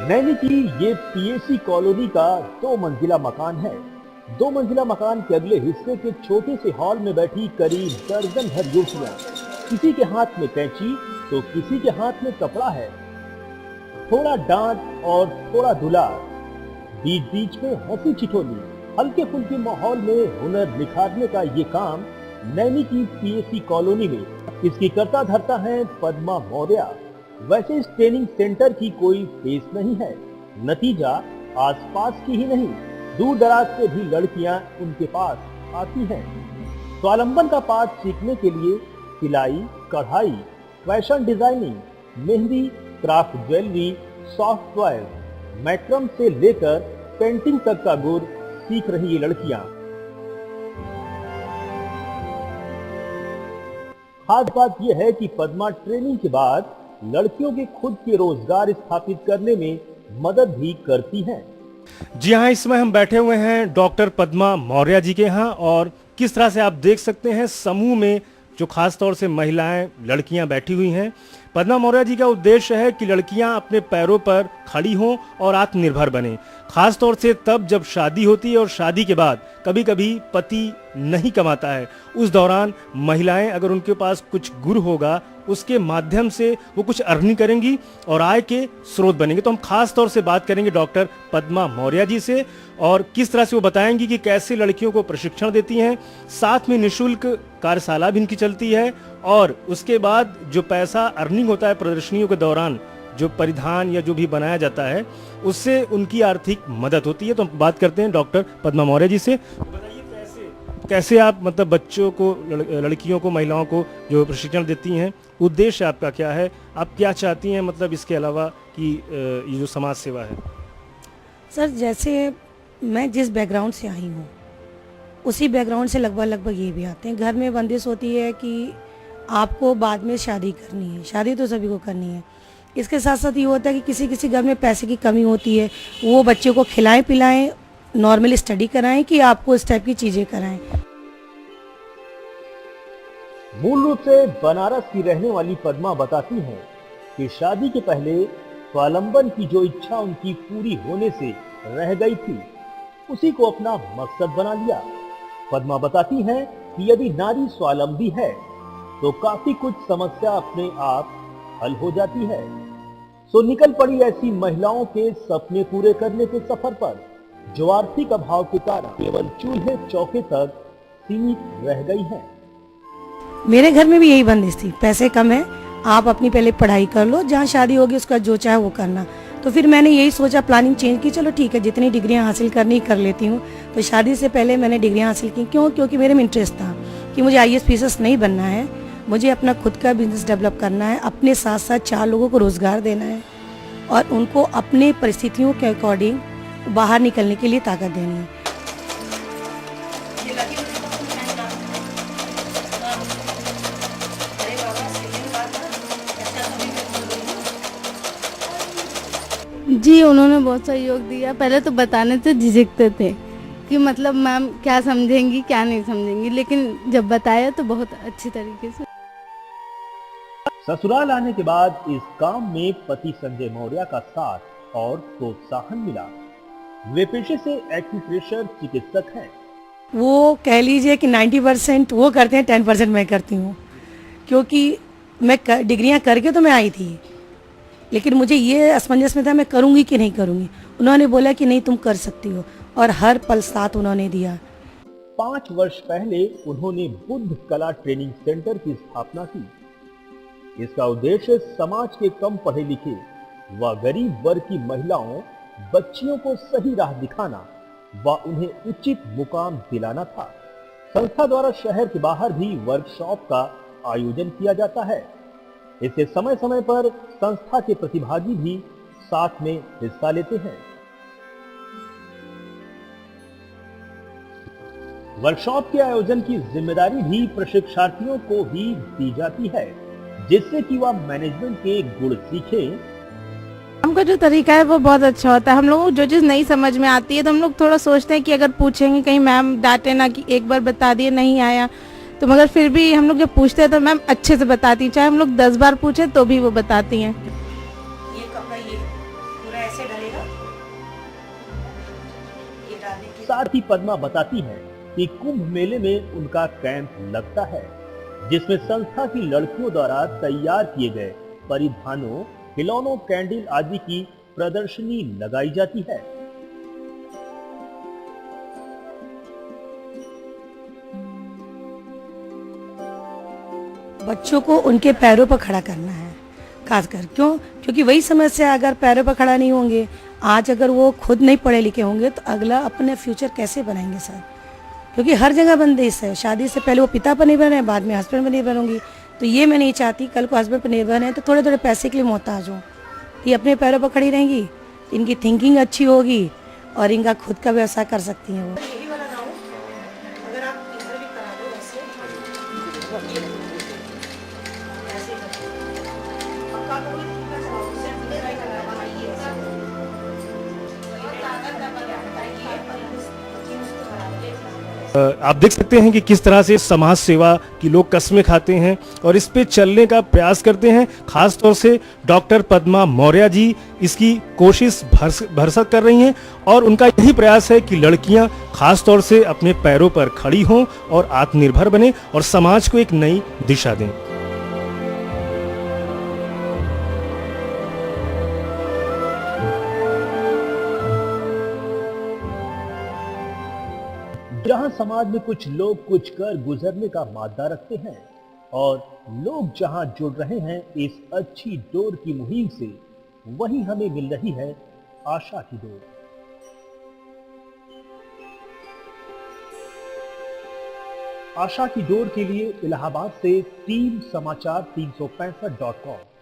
नैनी की ये PAC colony का 2 मंजिला मकान है। 2 मंजिला मकान के अगले हिस्से के छोटे से हॉल में बैठी करीब दर्जन भर युवतियां, किसी के हाथ में कैंची तो किसी के हाथ में कपड़ा है। थोड़ा डांट और थोड़ा दुलार, बीच बीच में हंसी ठिठोली, हल्के फुल्के माहौल में हुनर निखारने का ये काम नैनी की पीएसी कॉलोनी में इसकी करता धरता है पद्मा मौर्य। वैसे इस ट्रेनिंग सेंटर की कोई फीस नहीं है, नतीजा आसपास की ही नहीं दूर दराज से भी लड़कियां उनके पास आती हैं। स्वावलंबन का पाठ सीखने के लिए सिलाई, कढ़ाई, fashion designing, mehndi, craft jewellery, software, Markram से लेकर पेंटिंग तक का गुर सीख रही ये लड़कियां। खास बात यह है कि पद्मा ट्रेनिंग के बाद लड़कियों के खुद के रोजगार स्थापित करने में मदद भी करती हैं। जी हाँ, इस समय हम बैठे हुए हैं डॉक्टर पद्मा मौर्य जी के यहाँ और किस तरह से आप देख सकते हैं समूह में जो खास तौर से महिलाएं, लड़कियां बैठी हुई हैं। पद्मा मौर्य जी का उद्देश्य है कि लड़कियां अपने पैरों पर खड़ी हों और आत्मनिर्भर बने, खास तौर से तब जब शादी होती है और शादी के बाद कभी कभी पति नहीं कमाता है। उस दौरान महिलाएं अगर उनके पास कुछ गुर होगा उसके माध्यम से वो कुछ अर्निंग करेंगी और आय के स्रोत बनेंगे। तो हम खास तौर से बात करेंगे डॉक्टर पद्मा मौर्य जी से और किस तरह से वो बताएंगी कि कैसे लड़कियों को प्रशिक्षण देती हैं, साथ में निःशुल्क कार्यशाला भी इनकी चलती है और उसके बाद जो पैसा अर्निंग होता है प्रदर्शनियों के दौरान जो परिधान या जो भी बनाया जाता है उससे उनकी आर्थिक मदद होती है। तो हम बात करते हैं डॉक्टर पद्मा मौर्य जी से। बताइए कैसे आप मतलब बच्चों को, लड़कियों को, महिलाओं को जो प्रशिक्षण देती हैं, उद्देश्य आपका क्या है, आप क्या चाहती हैं मतलब इसके अलावा कि ये जो समाज सेवा है। सर, जैसे मैं जिस बैकग्राउंड से आई हूँ उसी बैकग्राउंड से लगभग ये भी आते हैं। घर में बंदिश होती है कि आपको बाद में शादी करनी है, शादी तो सभी को करनी है। इसके साथ साथ ये होता है कि किसी किसी घर में पैसे की कमी होती है, वो बच्चे को खिलाएं पिलाएं, नॉर्मल स्टडी कराएं कि आपको इस टाइप की चीज़ें कराएं। मूल रूप से बनारस की रहने वाली पद्मा बताती हैं कि शादी के पहले स्वावलंबन की जो इच्छा उनकी पूरी होने से रह गई थी उसी को अपना मकसद बना लिया। पद्मा बताती हैं कि यदि नारी स्वावलंबी है तो काफी कुछ समस्या अपने आप हल हो जाती है। सो निकल पड़ी ऐसी महिलाओं के सपने पूरे करने के सफर पर जो आर्थिक अभाव के कारण केवल चूल्हे चौके तक सीमित रह गई हैं। मेरे घर में भी यही बंदिश थी, पैसे कम है, आप अपनी पहले पढ़ाई कर लो, जहाँ शादी होगी उसका जो चाहे वो करना। तो फिर मैंने यही सोचा, प्लानिंग चेंज की, चलो ठीक है जितनी डिग्रियां हासिल करनी कर लेती हूँ। तो शादी से पहले मैंने डिग्रियां हासिल की। क्योंकि मेरे में इंटरेस्ट था कि मुझे IAS PCS नहीं बनना है, मुझे अपना खुद का बिजनेस डेवलप करना है, अपने साथ साथ 4 लोगों को रोज़गार देना है और उनको अपने परिस्थितियों के अकॉर्डिंग बाहर निकलने के लिए ताकत देनी है। जी, उन्होंने बहुत सहयोग दिया। पहले तो बताने से झिझकते थे कि मतलब मैम क्या समझेंगी क्या नहीं समझेंगी, लेकिन जब बताया तो बहुत अच्छी तरीके से। ससुराल आने के बाद इस काम में पति संजय मौर्य का साथ और प्रोत्साहन मिला। वे पेशे से एक्यूप्रेशर चिकित्सक हैं। वो कह लीजिए कि 90% वो करते हैं, 10% मैं करती हूँ। क्योंकि मैं डिग्रियां करके तो मैं आई थी, लेकिन मुझे ये असमंजस में था मैं करूँगी कि नहीं करूँगी। उन्होंने बोला कि नहीं तुम कर सकती हो और हर पल साथ उन्होंने दिया। 5 वर्ष पहले उन्होंने बुद्ध कला ट्रेनिंग सेंटर की स्थापना की। इसका उद्देश्य समाज के कम पढ़े लिखे व गरीब वर्ग की महिलाओं, बच्चियों को सही राह दिखाना व उन्हें उचित मुकाम दिलाना था। संस्था द्वारा शहर के बाहर भी वर्कशॉप का आयोजन किया जाता है। इससे समय समय पर संस्था के प्रतिभागी भी साथ में हिस्सा लेते हैं। वर्कशॉप के आयोजन की जिम्मेदारी भी प्रशिक्षार्थियों को ही दी जाती है, जिससे कि वह मैनेजमेंट के गुण सीखें। हमका जो तरीका है वो बहुत अच्छा होता है। हम लोगों को जो चीज़ नहीं समझ में आती है तो हम लोग थोड़ा सोचते हैं कि अगर पूछेंगे कहीं मैम डांटे ना कि एक बार बता दिए नहीं आया, तो मगर फिर भी हम लोग जब पूछते हैं तो मैम अच्छे से बताती हैं, चाहे हम लोग 10 बार पूछे तो भी वो बताती हैं। ये कपड़ा ये पूरा ऐसे साथ ही पद्मा बताती है कि कुंभ मेले में उनका कैंप लगता है, जिसमें संस्था की लड़कियों द्वारा तैयार किए गए परिधानों, खिलौनों, कैंडल आदि की प्रदर्शनी लगाई जाती है। बच्चों को उनके पैरों पर खड़ा करना है, खासकर क्योंकि वही समस्या, अगर पैरों पर खड़ा नहीं होंगे, आज अगर वो खुद नहीं पढ़े लिखे होंगे तो अगला अपने फ्यूचर कैसे बनाएंगे सर? क्योंकि हर जगह बंदिश है, शादी से पहले वो पिता पर निर्भर है, बाद में हस्बैंड पर निर्भर होंगी। तो ये मैं नहीं चाहती कल को हस्बैंड पर निर्भर है तो थोड़े थोड़े पैसे के लिए मोहताज हो। ये अपने पैरों पर खड़ी रहेंगी, इनकी थिंकिंग अच्छी होगी और इनका खुद का व्यवसाय कर सकती हैं वो। आप देख सकते हैं कि किस तरह से समाज सेवा की लोग कस्में खाते हैं और इस पे चलने का प्रयास करते हैं। खास तौर से डॉक्टर पद्मा मौर्य जी इसकी कोशिश भरसक कर रही हैं और उनका यही प्रयास है कि लड़कियां खास तौर से अपने पैरों पर खड़ी हों और आत्मनिर्भर बने और समाज को एक नई दिशा दें। जहां समाज में कुछ लोग कुछ कर गुजरने का मादा रखते हैं और लोग जहां जुड़ रहे हैं इस अच्छी डोर की मुहिम से, वहीं हमें मिल रही है आशा की डोर। आशा की डोर के लिए इलाहाबाद से टीम समाचार 365.com